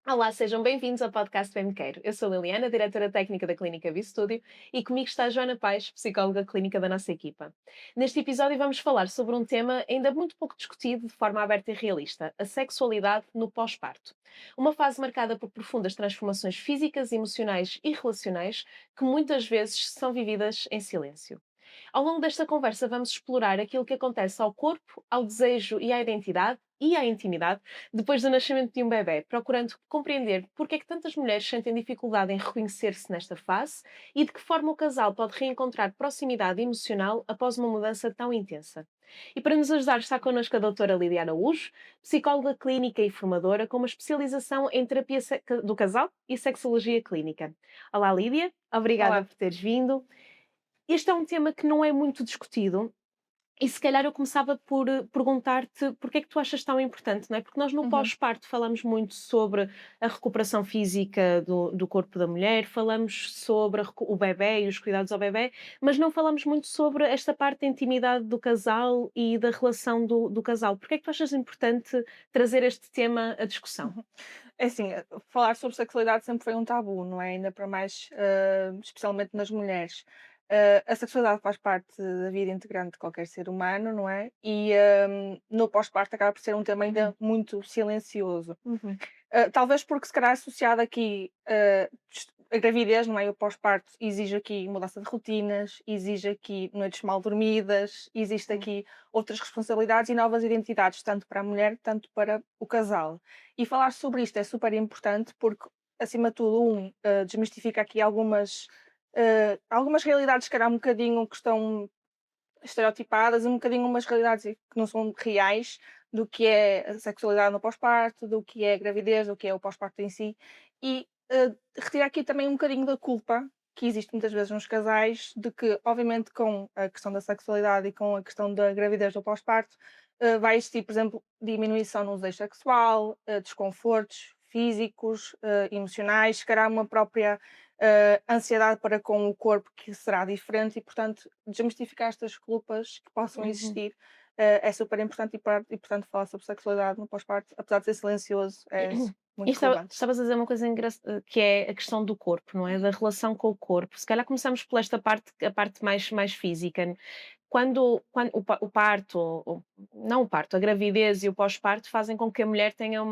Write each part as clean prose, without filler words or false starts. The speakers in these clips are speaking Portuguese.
Olá, sejam bem-vindos ao podcast Bem Me Quero. Eu sou a Liliana, diretora técnica da Clínica Bistúdio, e comigo está a Joana Paes, psicóloga clínica da nossa equipa. Neste episódio vamos falar sobre um tema ainda muito pouco discutido de forma aberta e realista, a sexualidade no pós-parto. Uma fase marcada por profundas transformações físicas, emocionais e relacionais que muitas vezes são vividas em silêncio. Ao longo desta conversa, vamos explorar aquilo que acontece ao corpo, ao desejo e à identidade e à intimidade depois do nascimento de um bebê, procurando compreender porque é que tantas mulheres sentem dificuldade em reconhecer-se nesta fase e de que forma o casal pode reencontrar proximidade emocional após uma mudança tão intensa. E para nos ajudar está connosco a doutora Lídia Araújo, psicóloga clínica e formadora com uma especialização em terapia do casal e sexologia clínica. Olá Lídia, obrigada Olá. por teres vindo. Este é um tema que não é muito discutido e se calhar eu começava por perguntar-te porque é que tu achas tão importante, não é? Porque nós no Uhum. pós-parto falamos muito sobre a recuperação física do corpo da mulher, falamos sobre o bebé e os cuidados ao bebé, mas não falamos muito sobre esta parte da intimidade do casal e da relação do casal. Porque é que tu achas importante trazer este tema à discussão? Uhum. É assim, falar sobre sexualidade sempre foi um tabu, não é? Ainda para mais, especialmente nas mulheres. A sexualidade faz parte da vida integrante de qualquer ser humano, não é? E no pós-parto acaba por ser um tema ainda muito silencioso. Uhum, Talvez porque se calhar associado aqui, a gravidez, não é, o pós-parto exige aqui mudança de rotinas, exige aqui noites mal dormidas, existe sim. aqui outras responsabilidades e novas identidades, tanto para a mulher, tanto para o casal. E falar sobre isto é super importante porque, acima de tudo, desmistifica aqui algumas realidades, se calhar um bocadinho que estão estereotipadas, um bocadinho umas realidades que não são reais do que é a sexualidade no pós-parto, do que é a gravidez, do que é o pós-parto em si, e retirar aqui também um bocadinho da culpa que existe muitas vezes nos casais, de que, obviamente, com a questão da sexualidade e com a questão da gravidez do pós-parto, vai existir, por exemplo, diminuição no desejo sexual, desconfortos físicos, emocionais, se calhar uma própria ansiedade para com o corpo que será diferente e, portanto, desmistificar estas culpas que possam Uhum. existir é super importante e, portanto, falar sobre sexualidade no pós-parto, apesar de ser silencioso, é E muito relevante. estavas a dizer uma coisa que é a questão do corpo, não é? Da relação com o corpo. Se calhar começamos por esta parte, a parte mais física. Quando o parto, não o parto, a gravidez e o pós-parto fazem com que a mulher tenha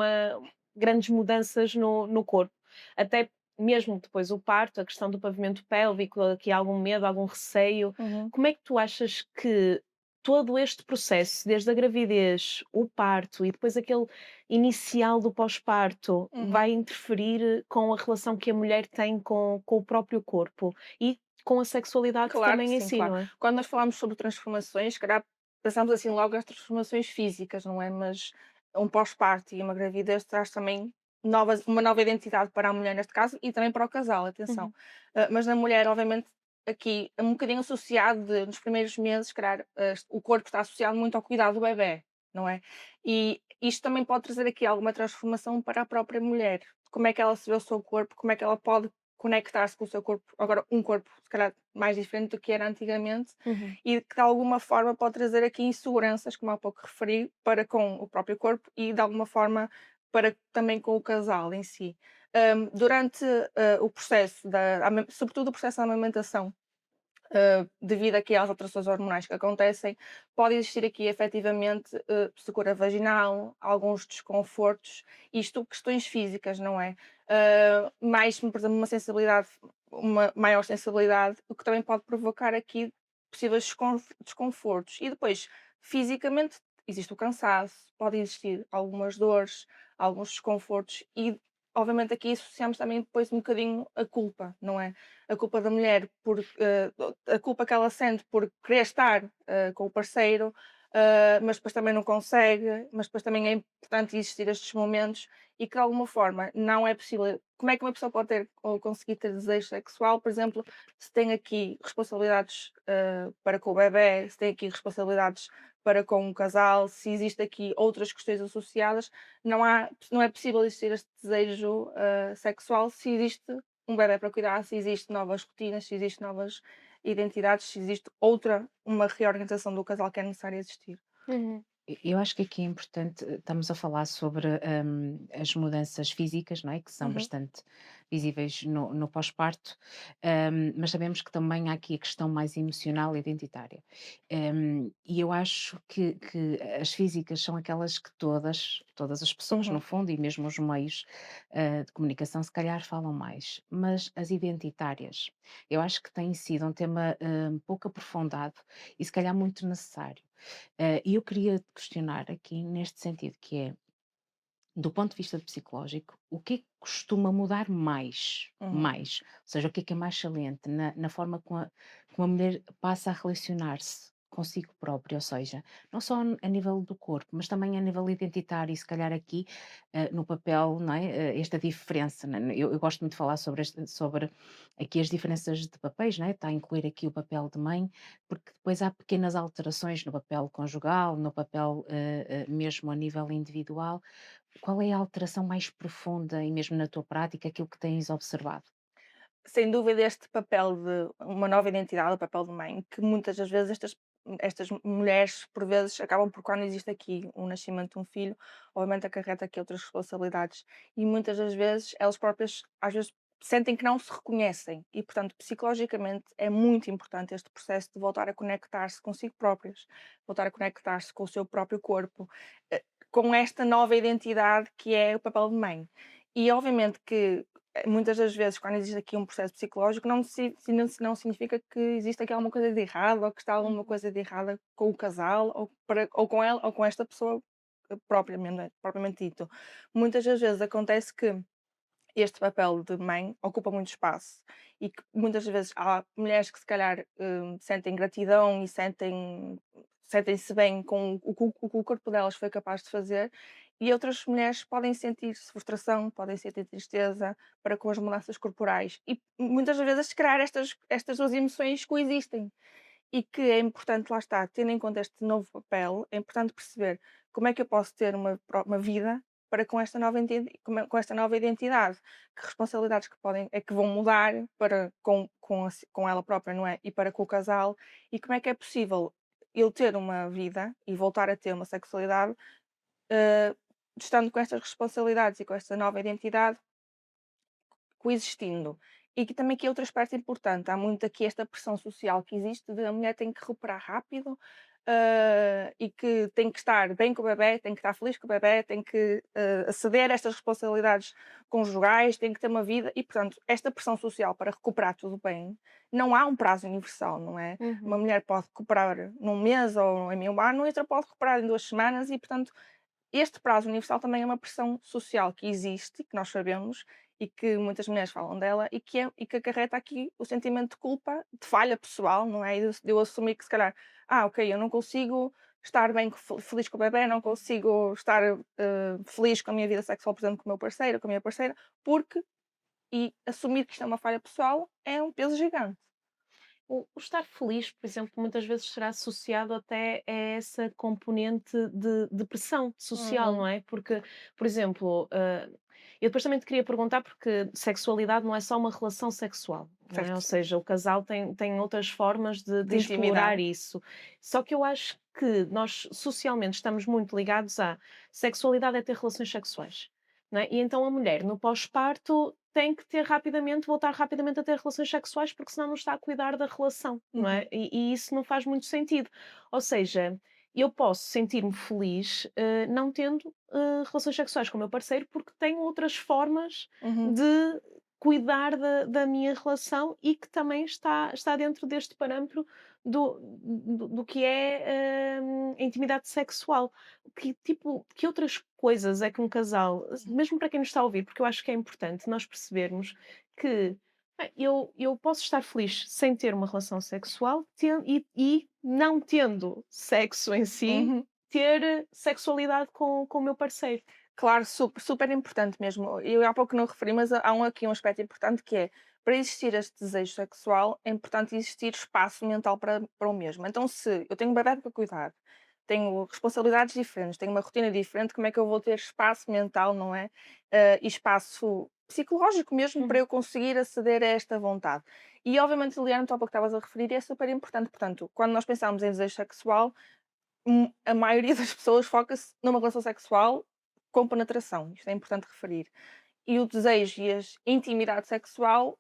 grandes mudanças no corpo. Até mesmo depois o parto, a questão do pavimento pélvico, aqui há algum medo, algum receio. Uhum. Como é que tu achas que todo este processo, desde a gravidez, o parto e depois aquele inicial do pós-parto, Uhum. vai interferir com a relação que a mulher tem com o próprio corpo e com a sexualidade Claro que também em sim, si, claro. não é? Quando nós falamos sobre transformações, se calhar pensamos assim logo as transformações físicas, não é? Mas um pós-parto e uma gravidez traz também uma nova identidade para a mulher, neste caso, e também para o casal, atenção. Uhum, Mas na mulher, obviamente, aqui é um bocadinho associado nos primeiros meses, se calhar, o corpo está associado muito ao cuidado do bebé, não é? E isto também pode trazer aqui alguma transformação para a própria mulher. Como é que ela se vê o seu corpo, como é que ela pode conectar-se com o seu corpo, agora um corpo se calhar mais diferente do que era antigamente, uhum, e que de alguma forma pode trazer aqui inseguranças, como há pouco referi, para com o próprio corpo e de alguma forma para também com o casal em si. Durante o processo sobretudo o processo da amamentação, devido aqui às alterações hormonais que acontecem, pode existir aqui efetivamente secura vaginal, alguns desconfortos, isto questões físicas, não é? Mais, por exemplo, uma maior sensibilidade, o que também pode provocar aqui possíveis desconfortos. E depois, fisicamente, existe o cansaço, pode existir algumas dores, alguns desconfortos, e obviamente aqui associamos também depois um bocadinho a culpa, não é? A culpa da mulher a culpa que ela sente por querer estar com o parceiro, mas depois também não consegue, mas depois também é importante existir estes momentos e que de alguma forma não é possível. Como é que uma pessoa pode ter ou conseguir ter desejo sexual, por exemplo, se tem aqui responsabilidades para com o bebê, se tem aqui responsabilidades para com o casal, se existe aqui outras questões associadas, não é possível existir este desejo sexual se existe um bebé para cuidar, se existe novas rotinas, se existe novas identidades, se existe uma reorganização do casal que é necessária existir. uhum. Eu acho que aqui é importante, estamos a falar sobre as mudanças físicas, não é? Que são Uhum, bastante visíveis no pós-parto, mas sabemos que também há aqui a questão mais emocional e identitária. E eu acho que as físicas são aquelas que todas as pessoas, no uhum. fundo, e mesmo os meios de comunicação, se calhar falam mais, mas as identitárias, eu acho que tem sido um tema pouco aprofundado e se calhar muito necessário. E eu queria te questionar aqui neste sentido, que é, do ponto de vista psicológico, o que é que costuma mudar mais? Uhum. Mais? Ou seja, o que é mais saliente na forma como a mulher passa a relacionar-se consigo própria, ou seja, não só a nível do corpo, mas também a nível identitário, e se calhar aqui no papel, não é? Esta diferença, não é? Eu gosto muito de falar sobre aqui as diferenças de papéis, não é? Está a incluir aqui o papel de mãe, porque depois há pequenas alterações no papel conjugal, no papel mesmo a nível individual. Qual é a alteração mais profunda e mesmo na tua prática, aquilo que tens observado? Sem dúvida, este papel de uma nova identidade, o papel de mãe, que muitas das vezes estas mulheres, por vezes, acabam por, quando existe aqui o nascimento de um filho, obviamente acarreta aqui outras responsabilidades. E muitas das vezes, elas próprias, às vezes, sentem que não se reconhecem. E, portanto, psicologicamente, é muito importante este processo de voltar a conectar-se consigo próprias, voltar a conectar-se com o seu próprio corpo, com esta nova identidade que é o papel de mãe. E, obviamente, que muitas das vezes, quando existe aqui um processo psicológico, não significa que existe aqui alguma coisa de errado ou que está alguma Uhum. coisa de errada com o casal ou com ela ou com esta pessoa propriamente dito. Muitas das vezes acontece que este papel de mãe ocupa muito espaço e que muitas vezes há mulheres que se calhar sentem gratidão e sentem-se bem com o que o corpo delas foi capaz de fazer, e outras mulheres podem sentir frustração, podem sentir tristeza para com as mudanças corporais. E muitas das vezes, se calhar, estas duas emoções coexistem. E que é importante, lá está, tendo em conta este novo papel, é importante perceber como é que eu posso ter uma vida para com esta com esta nova identidade, que responsabilidades que podem é que vão mudar para com ela própria, não é? E para com o casal, e como é que é possível eu ter uma vida e voltar a ter uma sexualidade, eh, estando com estas responsabilidades e com esta nova identidade coexistindo. E que também aqui outro aspecto importante, há muito aqui esta pressão social que existe de a mulher tem que recuperar rápido, e que tem que estar bem com o bebé, tem que estar feliz com o bebé, tem que, aceder a estas responsabilidades conjugais, tem que ter uma vida e, portanto, esta pressão social para recuperar tudo bem, não há um prazo universal, não é? Uma Uhum. mulher pode recuperar num mês ou em meio ano, e outra pode recuperar em 2 semanas e, portanto, este prazo universal também é uma pressão social que existe, que nós sabemos e que muitas mulheres falam dela e que acarreta aqui o sentimento de culpa, de falha pessoal, não é? E de eu assumir que se calhar, ok, eu não consigo estar bem, feliz com o bebé, não consigo estar feliz com a minha vida sexual, por exemplo, com o meu parceiro, com a minha parceira, porque, e assumir que isto é uma falha pessoal é um peso gigante. O estar feliz, por exemplo, muitas vezes será associado até a essa componente de pressão social, Uhum, não é? Porque, por exemplo, eu depois também te queria perguntar, porque sexualidade não é só uma relação sexual, não é? Ou certo. seja, o casal tem outras formas de De explorar intimidade. isso. Só que eu acho que nós socialmente estamos muito ligados a sexualidade é ter relações sexuais. Não é? E então a mulher no pós-parto tem que ter rapidamente, voltar rapidamente a ter relações sexuais, porque senão não está a cuidar da relação, não é? Uhum, E isso não faz muito sentido. Ou seja, eu posso sentir-me feliz, não tendo, relações sexuais com o meu parceiro, porque tenho outras formas uhum, de cuidar da minha relação e que também está dentro deste parâmetro do que é, a intimidade sexual. Que outras coisas é que um casal, mesmo para quem nos está a ouvir, porque eu acho que é importante nós percebermos que eu posso estar feliz sem ter uma relação sexual e não tendo sexo em si, uhum. ter sexualidade com o meu parceiro. Claro, super importante mesmo. Eu há pouco não referi, mas aqui um aspecto importante que é, para existir este desejo sexual, é importante existir espaço mental para o mesmo. Então, se eu tenho um bebé para cuidar, tenho responsabilidades diferentes, tenho uma rotina diferente, como é que eu vou ter espaço mental, não é? E espaço psicológico mesmo para Uhum, eu conseguir aceder a esta vontade. E obviamente, Liliana, tu há pouco estavas a referir, e é super importante. Portanto, quando nós pensamos em desejo sexual, a maioria das pessoas foca-se numa relação sexual com penetração, isto é importante referir. E o desejo e a intimidade sexual,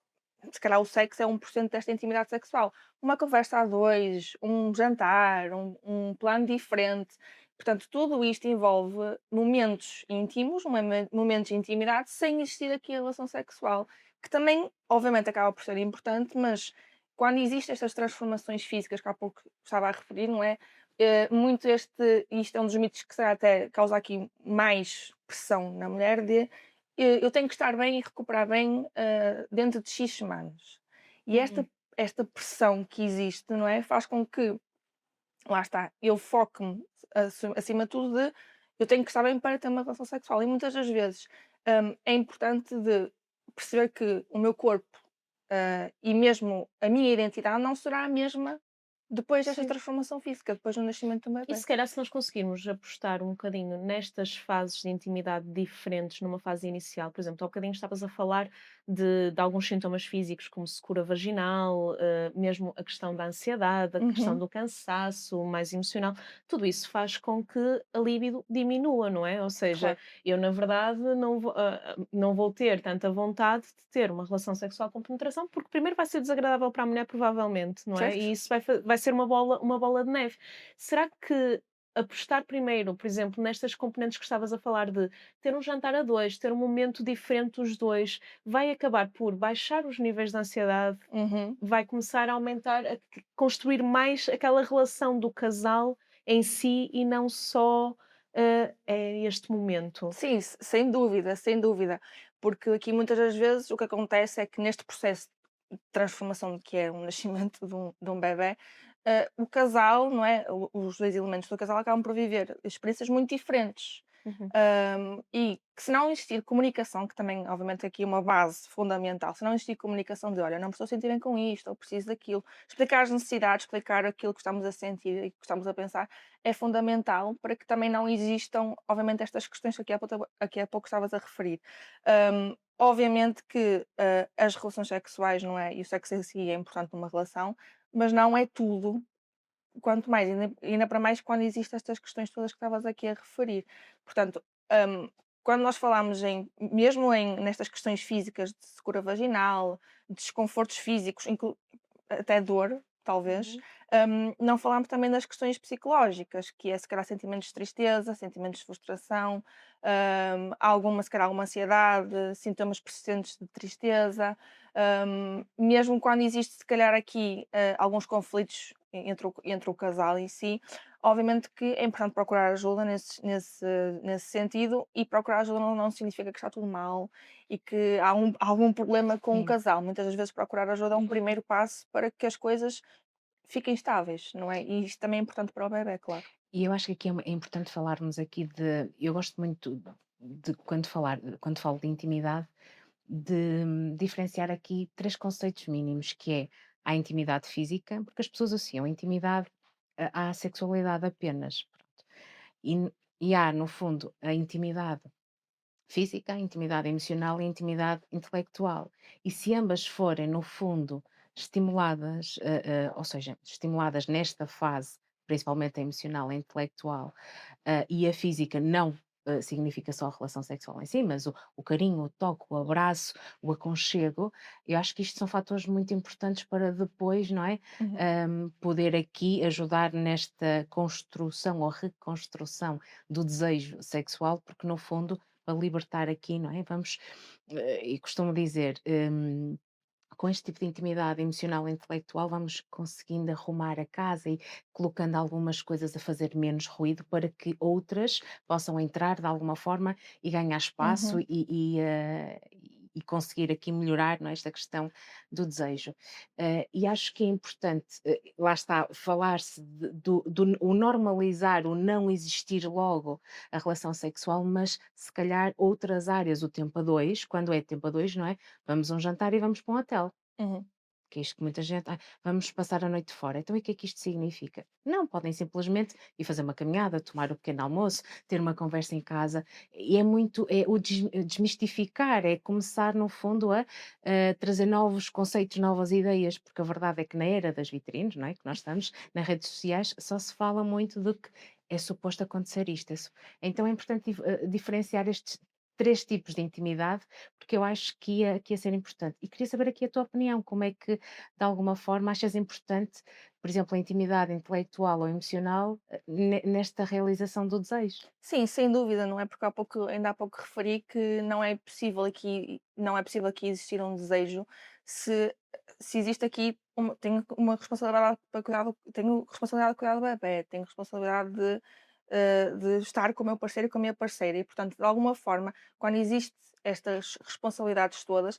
se calhar o sexo é 1% desta intimidade sexual. Uma conversa a dois, um jantar, um plano diferente. Portanto, tudo isto envolve momentos íntimos, momentos de intimidade, sem existir aqui a relação sexual, que também, obviamente, acaba por ser importante, mas quando existem estas transformações físicas que há pouco estava a referir, não é? Muito isto é um dos mitos que se calhar até causa aqui mais pressão na mulher de eu tenho que estar bem e recuperar bem, dentro de X semanas. E Uhum. esta pressão que existe, não é, faz com que, lá está, eu foque-me acima de tudo de eu tenho que estar bem para ter uma relação sexual. E muitas das vezes, é importante de perceber que o meu corpo, e mesmo a minha identidade não será a mesma depois desta Sim. transformação física, depois do nascimento do E bebé. se calhar se nós conseguirmos apostar um bocadinho nestas fases de intimidade diferentes numa fase inicial, por exemplo, há bocadinho estavas a falar de alguns sintomas físicos, como secura vaginal, mesmo a questão da ansiedade, a questão Uhum, do cansaço mais emocional, tudo isso faz com que a libido diminua, não é? Ou seja, claro, eu na verdade não vou ter tanta vontade de ter uma relação sexual com penetração, porque primeiro vai ser desagradável para a mulher, provavelmente, não é? certo? E isso vai ser uma bola de neve. Será que apostar primeiro, por exemplo, nestas componentes que estavas a falar de ter um jantar a 2, ter um momento diferente dos 2, vai acabar por baixar os níveis de ansiedade, Uhum. vai começar a aumentar, a construir mais aquela relação do casal em si e não só, é este momento? Sim, sem dúvida, sem dúvida. Porque aqui muitas das vezes o que acontece é que neste processo de transformação que é o nascimento de um bebé, o casal, não é? Os dois elementos do casal acabam por viver experiências muito diferentes. Uhum. E que se não existir comunicação, que também, obviamente, aqui é uma base fundamental, se não existir comunicação de olha, não me estou a sentir bem com isto, ou preciso daquilo, explicar as necessidades, explicar aquilo que estamos a sentir e que estamos a pensar, é fundamental para que também não existam, obviamente, estas questões que aqui há pouco estavas a referir. Obviamente que as relações sexuais, não é? E o sexo em si é importante numa relação, mas não é tudo, quanto mais, ainda para mais quando existem estas questões todas que estavas aqui a referir. Portanto, quando nós falamos mesmo nestas questões físicas de secura vaginal, desconfortos físicos, até dor, talvez. Uhum. Não falámos também das questões psicológicas, que é se calhar sentimentos de tristeza, sentimentos de frustração, alguma, se calhar alguma ansiedade, sintomas persistentes de tristeza, mesmo quando existe se calhar aqui alguns conflitos entre o casal em si, obviamente que é importante procurar ajuda nesse sentido, e procurar ajuda não significa que está tudo mal e que há algum problema com o Sim. casal. Muitas das vezes procurar ajuda é um primeiro passo para que as coisas fiquem estáveis, não é? E isto também é importante para o bebé, claro. E eu acho que aqui é importante falarmos aqui eu gosto muito de quando falo de intimidade, de diferenciar aqui 3 conceitos mínimos, que é a intimidade física, porque as pessoas associam a intimidade à sexualidade apenas, pronto. E e há, no fundo, a intimidade física, a intimidade emocional e a intimidade intelectual. E se ambas forem, no fundo, estimuladas, ou seja, estimuladas nesta fase, principalmente a emocional e a intelectual, e a física não significa só a relação sexual em si, mas o carinho, o toque, o abraço, o aconchego, eu acho que isto são fatores muito importantes para depois, não é? Uhum, Poder aqui ajudar nesta construção ou reconstrução do desejo sexual, porque no fundo, para libertar aqui, não é? Vamos, e costumo dizer, com este tipo de intimidade emocional e intelectual, vamos conseguindo arrumar a casa e colocando algumas coisas a fazer menos ruído para que outras possam entrar de alguma forma e ganhar espaço uhum. e conseguir aqui melhorar, não é, esta questão do desejo. E acho que é importante, lá está, falar-se o normalizar, o não existir logo a relação sexual, mas se calhar outras áreas, o tempo a dois, quando é tempo a dois, não é? Vamos a um jantar e vamos para um hotel. Uhum. que é isto que muita gente, vamos passar a noite fora, então e o que é que isto significa? Não, podem simplesmente ir fazer uma caminhada, tomar o pequeno almoço, ter uma conversa em casa, e é muito, é o desmistificar, é começar no fundo a trazer novos conceitos, novas ideias, porque a verdade é que na era das vitrines, não é, que nós estamos, nas redes sociais, só se fala muito do que é suposto acontecer isto. Então é importante diferenciar estes três tipos de intimidade, porque eu acho que ia ser importante. E queria saber aqui a tua opinião, como é que, de alguma forma, achas importante, por exemplo, a intimidade intelectual ou emocional nesta realização do desejo? Sim, sem dúvida, não é? Porque ainda há pouco referi que não é possível aqui existir um desejo se, se existe aqui tenho uma responsabilidade para cuidar tenho responsabilidade de cuidar do bebé, tenho responsabilidade de estar com o meu parceiro e com a minha parceira e, portanto, de alguma forma, quando existe estas responsabilidades todas,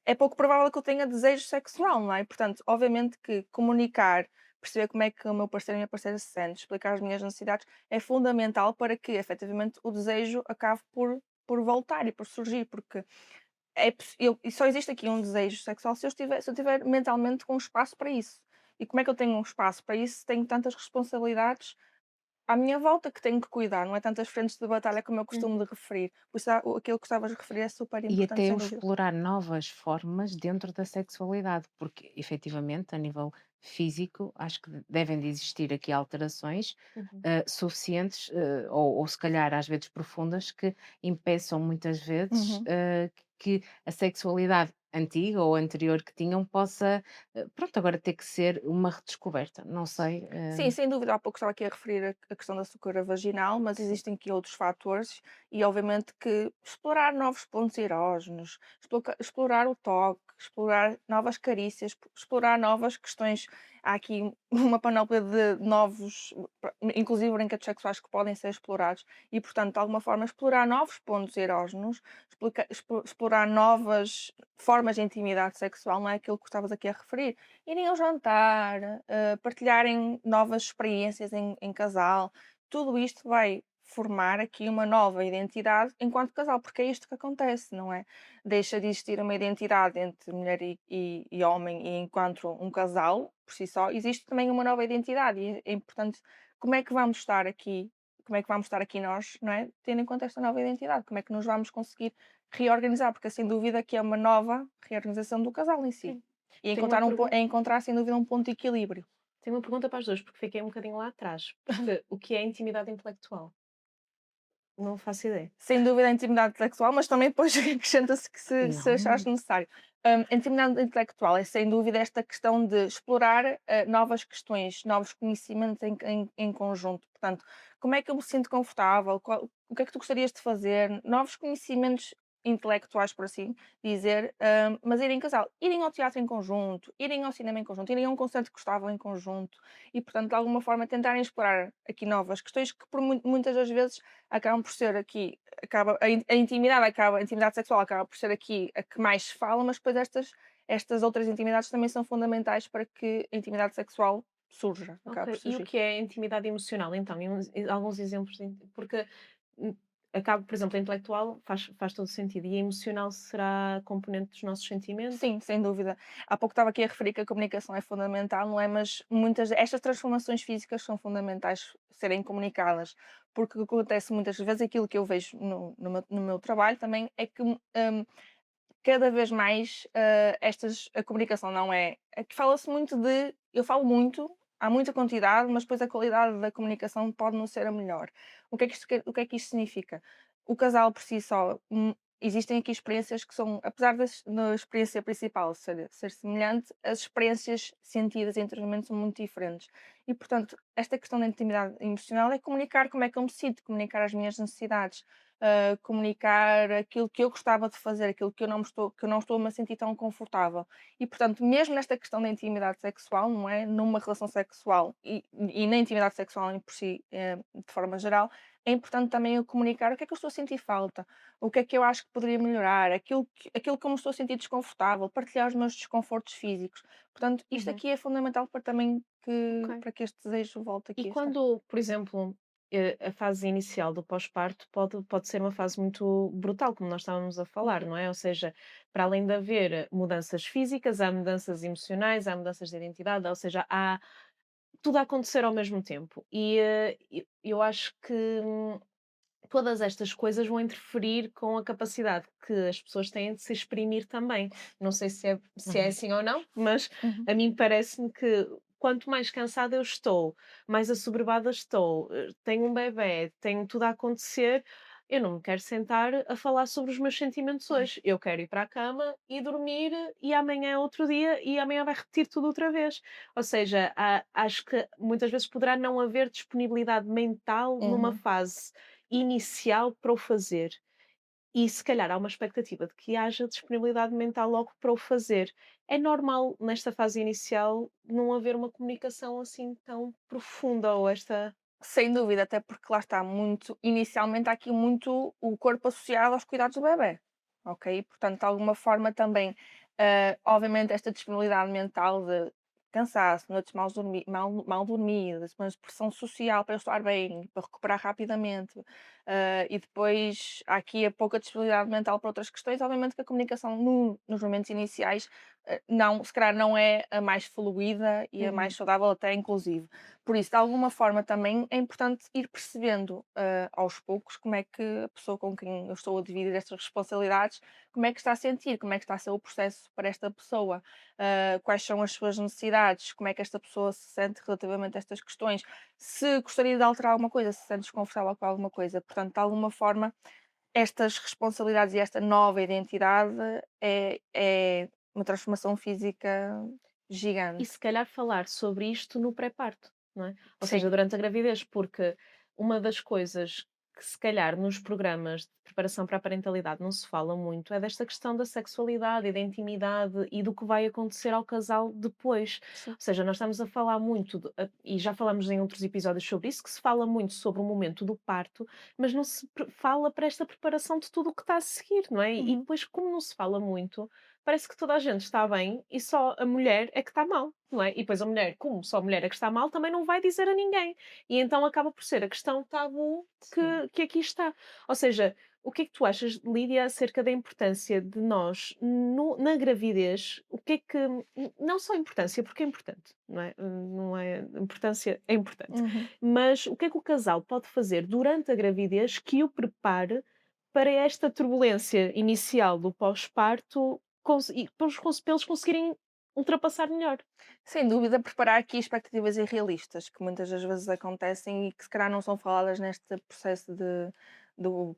é pouco provável que eu tenha desejo sexual, não é? Portanto, obviamente que comunicar, perceber como é que o meu parceiro e a minha parceira se sentem, explicar as minhas necessidades é fundamental para que, efetivamente, o desejo acabe por voltar e por surgir, porque e só existe aqui um desejo sexual se eu estiver mentalmente com espaço para isso. E como é que eu tenho um espaço para isso se tenho tantas responsabilidades à minha volta que tenho que cuidar, não é tantas frentes de batalha como eu costumo de Uhum. referir. Por isso, aquilo que estavas a referir é super E importante, até sem o dúvida. explorar novas formas dentro da sexualidade, porque efetivamente, a nível físico, acho que devem de existir aqui alterações Uhum. suficientes, ou se calhar às vezes profundas, que impeçam muitas vezes Uhum. que a sexualidade antiga ou anterior que tinham possa, pronto, agora ter que ser uma redescoberta. Não sei. Sim, sem dúvida. Há pouco estava aqui a referir a questão da sucura vaginal, mas Sim. existem aqui outros fatores e, obviamente, que explorar novos pontos erógenos, explorar o toque, explorar novas carícias, explorar novas questões. Há aqui uma panóplia de novos, inclusive brinquedos sexuais que podem ser explorados e, portanto, de alguma forma, explorar novos pontos erógenos, explorar novas formas de intimidade sexual, não é aquilo que estavas aqui a referir, irem ao jantar, partilharem novas experiências em casal, tudo isto vai formar aqui uma nova identidade enquanto casal, porque é isto que acontece, não é? Deixa de existir uma identidade entre mulher e homem, e enquanto um casal, por si só, existe também uma nova identidade, e é importante como é que vamos estar aqui, como é que vamos estar aqui nós, não é? Tendo em conta esta nova identidade, como é que nos vamos conseguir reorganizar, porque sem dúvida que é uma nova reorganização do casal em si. Sim. E Tenho uma pergunta. encontrar sem dúvida um ponto de equilíbrio. Tenho uma pergunta para as 2 porque fiquei um bocadinho lá atrás. Porque o que é intimidade intelectual? Não faço ideia. Sem dúvida a intimidade intelectual, mas também depois acrescenta-se que se achares Não. necessário. A intimidade intelectual é sem dúvida esta questão de explorar, novas questões, novos conhecimentos em conjunto. Portanto, como é que eu me sinto confortável? O que é que tu gostarias de fazer? Novos conhecimentos intelectuais, por assim dizer, mas irem em casal. Irem ao teatro em conjunto, irem ao cinema em conjunto, irem a um concerto que gostavam em conjunto e, portanto, de alguma forma tentarem explorar aqui novas questões que por muitas das vezes acabam por ser aqui, a intimidade sexual acaba por ser aqui a que mais se fala, mas depois estas outras intimidades também são fundamentais para que a intimidade sexual surja, acaba por Ok. E o surgir. que é intimidade emocional, então? E alguns exemplos, porque hum, acaba, por exemplo, a intelectual faz todo sentido. E a emocional será componente dos nossos sentimentos? Sim, sem dúvida. Há pouco estava aqui a referir que a comunicação é fundamental, não é? Mas estas transformações físicas são fundamentais serem comunicadas, porque o que acontece muitas vezes, aquilo que eu vejo no meu trabalho também, é que cada vez mais, a comunicação não é que fala-se muito de eu falo muito, há muita quantidade, mas depois a qualidade da comunicação pode não ser a melhor. O que é que isto significa? O casal por si só, existem aqui experiências que são, apesar da experiência principal ser semelhante, as experiências sentidas internamente são muito diferentes. E, portanto, esta questão da intimidade emocional é comunicar como é que eu me sinto, comunicar as minhas necessidades, comunicar aquilo que eu gostava de fazer, aquilo que eu não estou a me sentir tão confortável. E, portanto, mesmo nesta questão da intimidade sexual, não é? Numa relação sexual e na intimidade sexual em por si, de forma geral, é importante também eu comunicar o que é que eu estou a sentir falta, o que é que eu acho que poderia melhorar, aquilo que eu me estou a sentir desconfortável, partilhar os meus desconfortos físicos. Portanto, isto Uhum. aqui é fundamental para também Ok. para que este desejo volte E aqui a estar. quando, por exemplo, a fase inicial do pós-parto pode ser uma fase muito brutal, como nós estávamos a falar, Uhum, não é? Ou seja, para além de haver mudanças físicas, há mudanças emocionais, há mudanças de identidade, ou seja, há tudo a acontecer ao mesmo tempo. E eu acho que todas estas coisas vão interferir com a capacidade que as pessoas têm de se exprimir também. Não sei se é Uhum. assim ou não, mas uhum, a mim parece-me que quanto mais cansada eu estou, mais assoberbada estou, tenho um bebé, tenho tudo a acontecer, eu não me quero sentar a falar sobre os meus sentimentos hoje. Eu quero ir para a cama e dormir e amanhã é outro dia e amanhã vai repetir tudo outra vez. Ou seja, acho que muitas vezes poderá não haver disponibilidade mental numa uhum. fase inicial para o fazer. E se calhar há uma expectativa de que haja disponibilidade mental logo para o fazer. É normal nesta fase inicial não haver uma comunicação assim tão profunda ou esta. Sem dúvida, até porque lá está muito inicialmente há aqui muito o corpo associado aos cuidados do bebé, ok? Portanto, de alguma forma também, obviamente esta disponibilidade mental de cansaço, noites mal dormidas, uma pressão social para eu estar bem, para recuperar rapidamente, e depois há aqui a pouca disponibilidade mental para outras questões, obviamente que a comunicação nos momentos iniciais, não, se calhar não é a mais fluida e a mais Uhum. saudável até inclusive. Por isso, de alguma forma, também é importante ir percebendo, aos poucos, como é que a pessoa com quem eu estou a dividir estas responsabilidades, como é que está a sentir, como é que está a ser o processo para esta pessoa, quais são as suas necessidades, como é que esta pessoa se sente relativamente a estas questões, se gostaria de alterar alguma coisa, se sente desconfortável com alguma coisa. Portanto, de alguma forma, estas responsabilidades e esta nova identidade é uma transformação física E gigante. se calhar falar sobre isto no pré-parto, não é? Ou seja, Sim, durante a gravidez, porque uma das coisas que se calhar nos programas de preparação para a parentalidade não se fala muito é desta questão da sexualidade e da intimidade e do que vai acontecer ao casal depois. sim. Ou seja, nós estamos a falar muito, e já falamos em outros episódios sobre isso, que se fala muito sobre o momento do parto, mas não se fala para esta preparação de tudo o que está a seguir, não é? E Uhum. depois, como não se fala muito, parece que toda a gente está bem e só a mulher é que está mal, não é? E depois a mulher, como só a mulher é que está mal, também não vai dizer a ninguém. E então acaba por ser a questão tabu Sim. que aqui está. Ou seja, o que é que tu achas, Lídia, acerca da importância de nós, na gravidez, o que é que. Não só a importância, porque é importante, não é? Não é. Importância é importante. Uhum. Mas o que é que o casal pode fazer durante a gravidez que o prepare para esta turbulência inicial do pós-parto e para eles conseguirem ultrapassar melhor. Sem dúvida, preparar aqui expectativas irrealistas, que muitas das vezes acontecem e que se calhar não são faladas neste processo do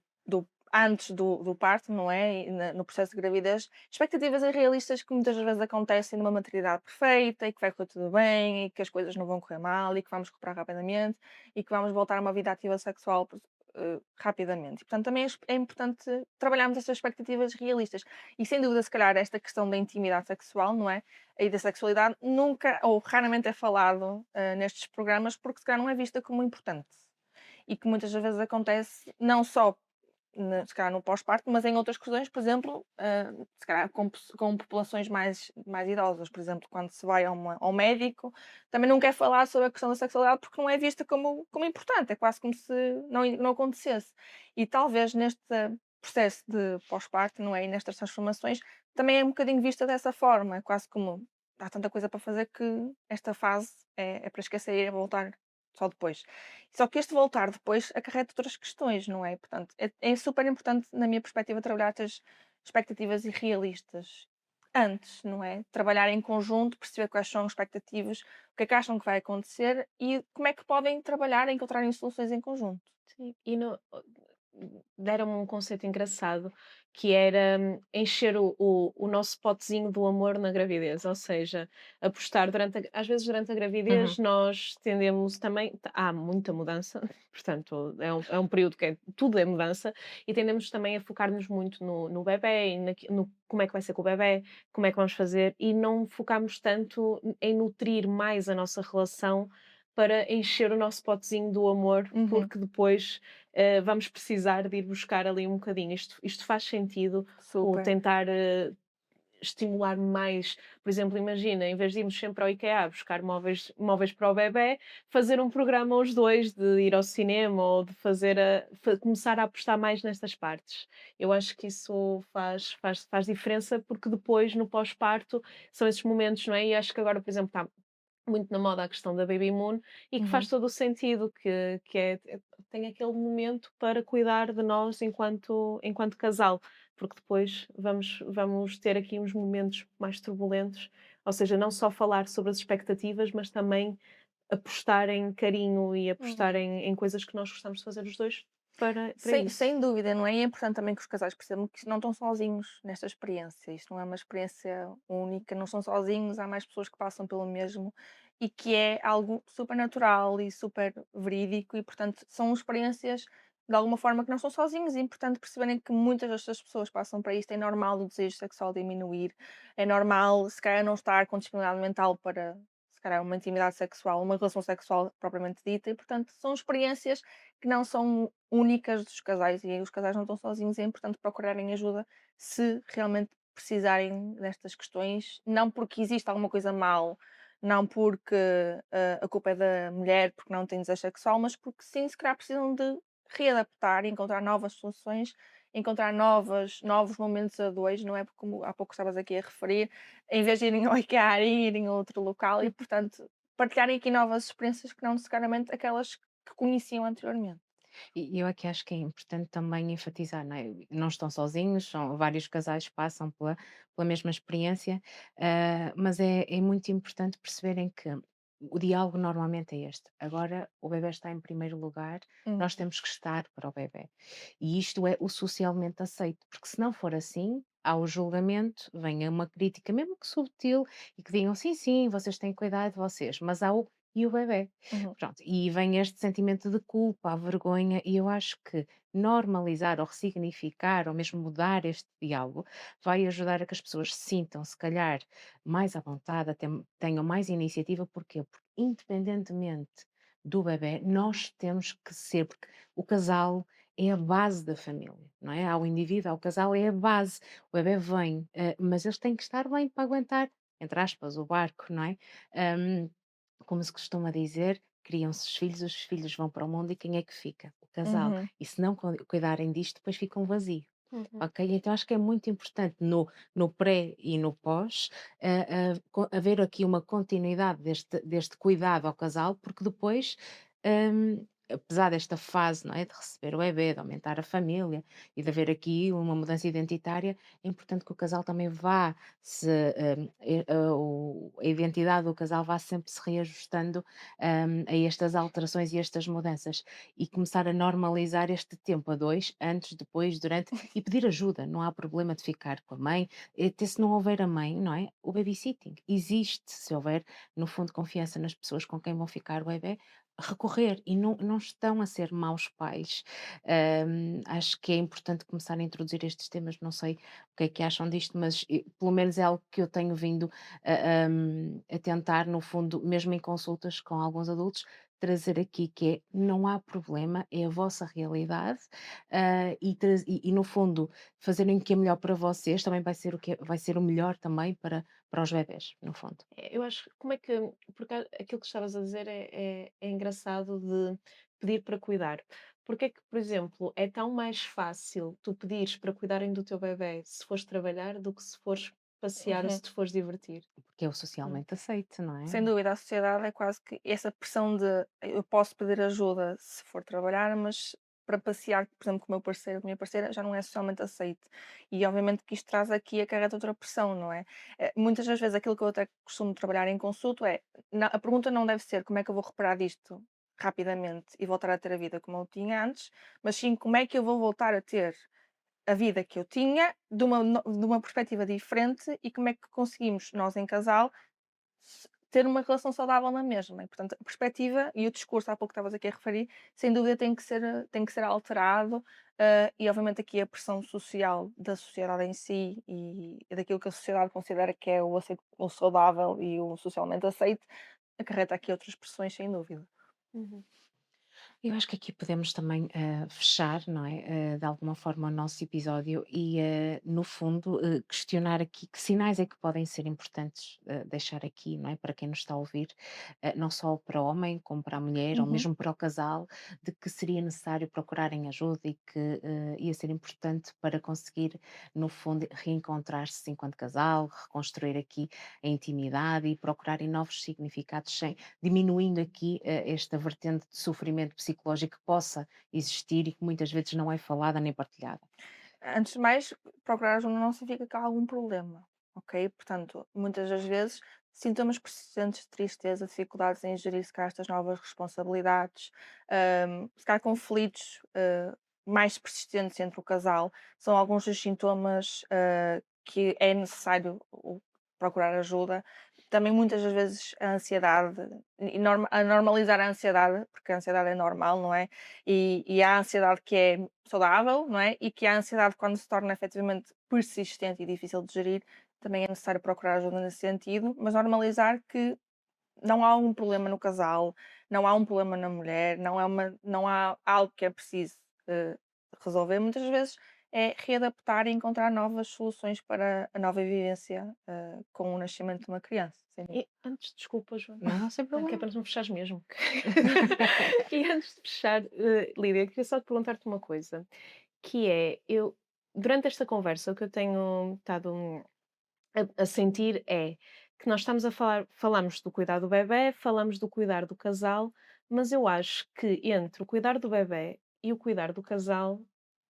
antes do parto, não é? E no processo de gravidez. Expectativas irrealistas que muitas das vezes acontecem numa maternidade perfeita e que vai correr tudo bem e que as coisas não vão correr mal e que vamos recuperar rapidamente e que vamos voltar a uma vida ativa sexual rapidamente. E, portanto, também é importante trabalharmos estas expectativas realistas. E sem dúvida, se calhar, esta questão da intimidade sexual, não é? E da sexualidade nunca ou raramente é falado nestes programas porque se calhar não é vista como importante e que muitas das vezes acontece não só se calhar no pós-parto, mas em outras questões, por exemplo, se calhar com populações mais idosas, por exemplo, quando se vai ao médico, também não quer falar sobre a questão da sexualidade porque não é vista como importante, é quase como se não acontecesse. E talvez neste processo de pós-parto, não é? E nestas transformações, também é um bocadinho vista dessa forma, é quase como há tanta coisa para fazer que esta fase é para esquecer e é voltar só depois. Só que este voltar depois acarreta outras questões, não é? Portanto, é super importante, na minha perspectiva, trabalhar estas expectativas irrealistas antes, não é? Trabalhar em conjunto, perceber quais são as expectativas, o que é que acham que vai acontecer e como é que podem trabalhar e encontrarem soluções em conjunto. Sim, e deram-me um conceito engraçado que era encher o nosso potezinho do amor na gravidez, ou seja, apostar às vezes durante a Uhum. gravidez nós tendemos também, há muita mudança, portanto é um período que tudo é mudança, e tendemos também a focar-nos muito no bebé e no como é que vai ser com o bebé, como é que vamos fazer, e não focamos tanto em nutrir mais a nossa relação para encher o nosso potezinho do amor, Uhum, porque depois vamos precisar de ir buscar ali um bocadinho. Isto faz sentido, o super. tentar estimular mais, por exemplo, imagina, em vez de irmos sempre ao IKEA buscar móveis para o bebé, fazer um programa os dois de ir ao cinema ou de começar a apostar mais nestas partes. Eu acho que isso faz diferença, porque depois, no pós-parto, são esses momentos, não é? E acho que agora, por exemplo, está muito na moda a questão da Baby Moon, e que faz Uhum. todo o sentido, tem aquele momento para cuidar de nós enquanto casal, porque depois vamos ter aqui uns momentos mais turbulentos, ou seja, não só falar sobre as expectativas, mas também apostar em carinho e Uhum. apostar em coisas que nós gostamos de fazer os 2 para Sem isso. dúvida, não é? E é importante também que os casais percebam que não estão sozinhos nesta experiência. Isto não é uma experiência única, não são sozinhos, há mais pessoas que passam pelo mesmo e que é algo super natural e super verídico e, portanto, são experiências de alguma forma que não são sozinhos e é importante perceberem que muitas destas pessoas passam para isto. É normal o desejo sexual diminuir, é normal se calhar não estar com disponibilidade mental para se calhar uma intimidade sexual, uma relação sexual propriamente dita e, portanto, são experiências que não são únicas dos casais e os casais não estão sozinhos, é importante procurarem ajuda se realmente precisarem destas questões, não porque existe alguma coisa mal, não porque a culpa é da mulher porque não tem desejo sexual, mas porque sim, se calhar precisam de readaptar, encontrar novas soluções, encontrar novos momentos a dois, não é? Porque como há pouco estavas aqui a referir, em vez de irem ao IKEA, irem a outro local e, portanto, partilharem aqui novas experiências que não necessariamente aquelas que conheciam anteriormente. E eu aqui acho que é importante também enfatizar, não é? Não estão sozinhos, são vários casais que passam pela mesma experiência, mas é muito importante perceberem que o diálogo normalmente é este. Agora o bebé está em primeiro lugar, nós Uhum, temos que estar para o bebé. E isto é o socialmente aceito, porque se não for assim, há o julgamento, vem uma crítica, mesmo que subtil, e que digam sim, sim, vocês têm que cuidar de vocês, mas há o e o bebé. uhum, Pronto, e vem este sentimento de culpa, a vergonha, e eu acho que normalizar ou ressignificar ou mesmo mudar este diálogo vai ajudar a que as pessoas se sintam, se calhar, mais à vontade, até tenham mais iniciativa. Porquê? Porque independentemente do bebé, nós temos que ser, porque o casal é a base da família, não é? Há o indivíduo, há o casal, é a base. O bebé vem, mas eles têm que estar bem para aguentar, entre aspas, o barco, não é? Hum, Como se costuma dizer, criam-se os filhos vão para o mundo e quem é que fica? O casal. uhum, E se não cuidarem disto, depois fica um vazio. Uhum. Ok? Então acho que é muito importante no pré e no pós haver aqui uma continuidade deste cuidado ao casal, porque depois, apesar desta fase, não é, de receber o bebê, de aumentar a família e de haver aqui uma mudança identitária, é importante que o casal também vá se a identidade do casal vá sempre se reajustando a estas alterações e estas mudanças e começar a normalizar este tempo a dois, antes, depois, durante, e pedir ajuda. Não há problema de ficar com a mãe, até se não houver a mãe, não é? O babysitting existe, se houver, no fundo, confiança nas pessoas com quem vão ficar o bebê, recorrer e não estão a ser maus pais. Acho que é importante começar a introduzir estes temas, não sei o que é que acham disto, mas pelo menos é algo que eu tenho vindo a tentar, no fundo, mesmo em consultas com alguns adultos, trazer aqui que é, não há problema, é a vossa realidade, e no fundo fazerem o que é melhor para vocês também vai ser vai ser o melhor também para os bebés, no fundo. Eu acho, como é que, porque aquilo que estavas a dizer é engraçado, de pedir para cuidar. Porque é que, por exemplo, é tão mais fácil tu pedires para cuidarem do teu bebé se fores trabalhar do que se fores passear ou se uhum. te fores divertir? Porque é o Hum. socialmente aceito, não é? Sem dúvida, a sociedade é quase que essa pressão de eu posso pedir ajuda se for trabalhar, mas para passear, por exemplo, com o meu parceiro, com a minha parceira, já não é socialmente aceito. E obviamente que isto traz aqui acarreta outra pressão, não é? Muitas das vezes aquilo que eu até costumo trabalhar em consulto é, a pergunta não deve ser como é que eu vou reparar disto rapidamente e voltar a ter a vida como eu tinha antes, mas sim como é que eu vou voltar a ter a vida que eu tinha de uma perspectiva diferente e como é que conseguimos, nós em casal, ter uma relação saudável na mesma. E, portanto, a perspectiva e o discurso, há pouco estavas aqui a referir, sem dúvida tem que ser alterado, e obviamente aqui a pressão social da sociedade em si e daquilo que a sociedade considera que é o saudável e o socialmente aceito, acarreta aqui outras pressões, sem dúvida. Uhum. Eu acho que aqui podemos também fechar, não é? De alguma forma o nosso episódio e, no fundo, questionar aqui que sinais é que podem ser importantes deixar aqui, não é? Para quem nos está a ouvir, não só para o homem, como para a mulher, ou Uhum. mesmo para o casal, de que seria necessário procurarem ajuda e que ia ser importante para conseguir, no fundo, reencontrar-se enquanto casal, reconstruir aqui a intimidade e procurarem novos significados sem diminuindo aqui esta vertente de sofrimento psicológico que possa existir e que muitas vezes não é falada nem partilhada. Antes de mais, procurar ajuda não significa que há algum problema, ok? Portanto, muitas das vezes, sintomas persistentes de tristeza, dificuldades em gerir se calhar estas novas responsabilidades, se calhar conflitos mais persistentes entre o casal, são alguns dos sintomas que é necessário procurar ajuda. Também muitas das vezes a ansiedade, a normalizar a ansiedade, porque a ansiedade é normal, não é? E há a ansiedade que é saudável, não é? E que a ansiedade, quando se torna efetivamente persistente e difícil de gerir, também é necessário procurar ajuda nesse sentido, mas normalizar que não há um problema no casal, não há um problema na mulher, não há algo que é preciso resolver. Muitas vezes é readaptar e encontrar novas soluções para a nova vivência com o nascimento de uma criança. Sem dúvida. E antes, desculpa, Joana, Não, sem que é problema. para não fechares mesmo. E antes de fechar, Lídia, queria só te perguntar-te uma coisa, que é, eu, durante esta conversa, o que eu tenho estado a sentir é que nós estamos a falar, falamos do cuidar do bebé, falamos do cuidar do casal, mas eu acho que entre o cuidar do bebé e o cuidar do casal,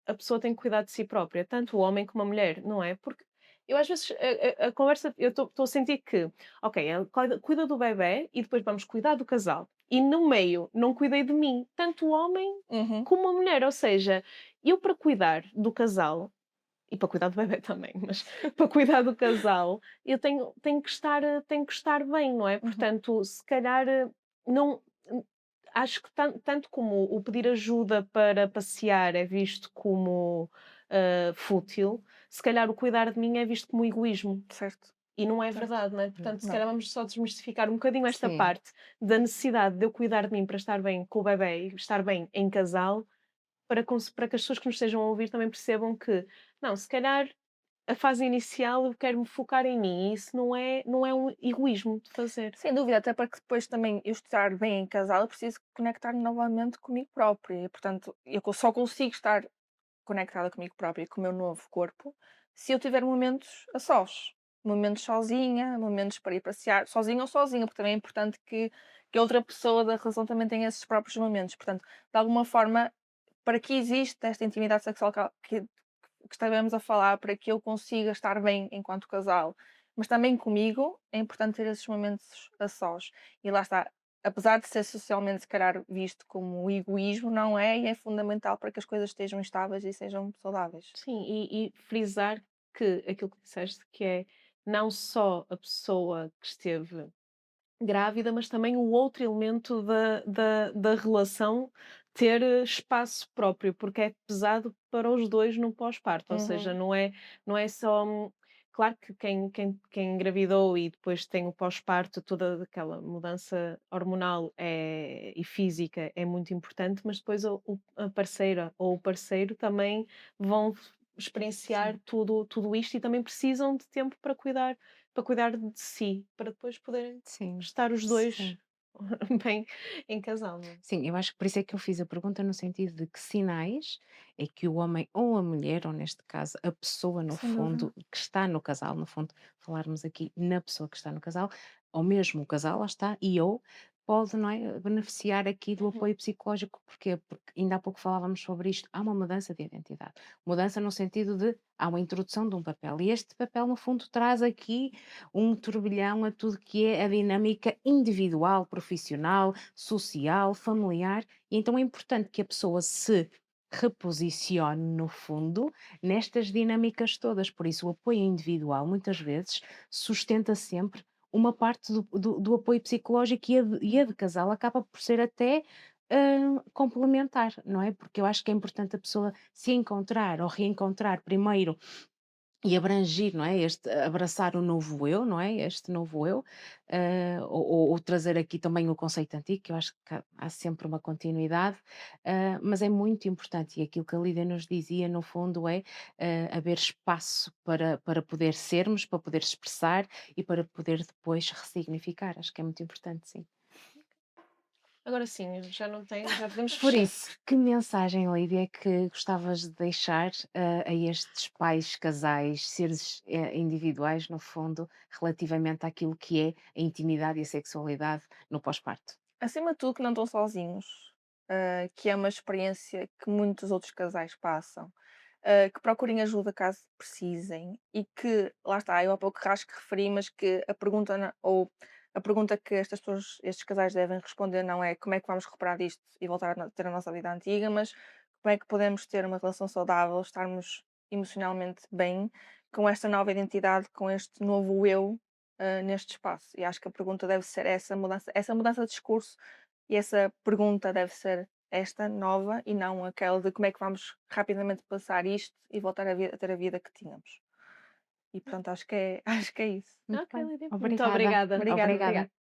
a pessoa tem que cuidar de si própria, tanto o homem como a mulher, não é? Porque eu às vezes a conversa, eu estou a sentir que, ok, ela cuida do bebé e depois vamos cuidar do casal. E no meio não cuidei de mim, tanto o homem Uhum, como a mulher, ou seja, eu para cuidar do casal e para cuidar do bebé também, mas para cuidar do casal, eu tenho que estar bem, não é? uhum, Portanto, se calhar não acho que tanto como o pedir ajuda para passear é visto como fútil, se calhar o cuidar de mim é visto como egoísmo. certo, E não é certo. verdade, não é? Não. Portanto, se Não. calhar vamos só desmistificar um bocadinho esta Sim. parte da necessidade de eu cuidar de mim para estar bem com o bebé e estar bem em casal, para que as pessoas que nos estejam a ouvir também percebam que, não, se calhar a fase inicial eu quero me focar em mim e isso não é um egoísmo de fazer. Sem dúvida, até para que depois também eu estar bem em casal, eu preciso conectar novamente comigo própria. E, portanto, só consigo estar conectada comigo própria e com o meu novo corpo se eu tiver momentos a sós. Momentos sozinha, momentos para ir passear, sozinha ou sozinha, porque também é importante que a outra pessoa da relação também tenha esses próprios momentos. Portanto, de alguma forma, para que exista esta intimidade sexual que estivemos a falar, para que eu consiga estar bem enquanto casal, mas também comigo, é importante ter esses momentos a sós. E lá está, apesar de ser socialmente, se calhar, visto como egoísmo, não é? E é fundamental para que as coisas estejam estáveis e sejam saudáveis. Sim, e frisar que aquilo que disseste, que é não só a pessoa que esteve grávida, mas também o outro elemento da relação ter espaço próprio, porque é pesado para os dois no pós-parto, ou seja, Uhum. não é só. Claro que quem engravidou e depois tem o pós-parto, toda aquela mudança hormonal e física é muito importante, mas depois a parceira ou o parceiro também vão experienciar Sim. tudo isto e também precisam de tempo para cuidar de si, para depois poderem Sim. estar os dois Sim. bem em casal, não é? Sim, eu acho que por isso é que eu fiz a pergunta no sentido de que sinais é que o homem ou a mulher, ou neste caso a pessoa no Sem dúvida. fundo que está no casal, no fundo falarmos aqui na pessoa que está no casal, ou mesmo o casal, lá está, e ou pode, não é, beneficiar aqui do Uhum. apoio psicológico, porquê? Porque ainda há pouco falávamos sobre isto, há uma mudança de identidade, mudança no sentido de há uma introdução de um papel, e este papel no fundo traz aqui um turbilhão a tudo que é a dinâmica individual, profissional, social, familiar, e então é importante que a pessoa se reposicione no fundo nestas dinâmicas todas. Por isso, o apoio individual muitas vezes sustenta sempre uma parte do apoio psicológico e a de casal acaba por ser até complementar, não é? Porque eu acho que é importante a pessoa se encontrar ou reencontrar primeiro e abrangir, não é? Abraçar o novo eu, não é? Este novo eu, ou trazer aqui também o conceito antigo, que eu acho que há sempre uma continuidade, mas é muito importante, e aquilo que a Lídia nos dizia, no fundo, é haver espaço para poder sermos, para poder expressar e para poder depois ressignificar. Acho que é muito importante, sim. Agora sim, eu já não tenho, já podemos Por fechar. isso, que mensagem, Lídia, é que gostavas de deixar a estes pais, casais, seres individuais, no fundo, relativamente àquilo que é a intimidade e a sexualidade no pós-parto? Acima de tudo, que não estão sozinhos, que é uma experiência que muitos outros casais passam, que procurem ajuda caso precisem e que, lá está, eu há pouco acho que referi, mas que a pergunta, ou a pergunta que estas pessoas, estes casais devem responder não é como é que vamos recuperar disto e voltar a ter a nossa vida antiga, mas como é que podemos ter uma relação saudável, estarmos emocionalmente bem com esta nova identidade, com este novo eu neste espaço. E acho que a pergunta deve ser essa mudança de discurso e essa pergunta deve ser esta nova e não aquela de como é que vamos rapidamente passar isto e voltar a ter a vida que tínhamos. E pronto, acho que é, acho que é isso. Muito Ok, bem. Lídia. Muito Obrigada. obrigada. Obrigada. Obrigada.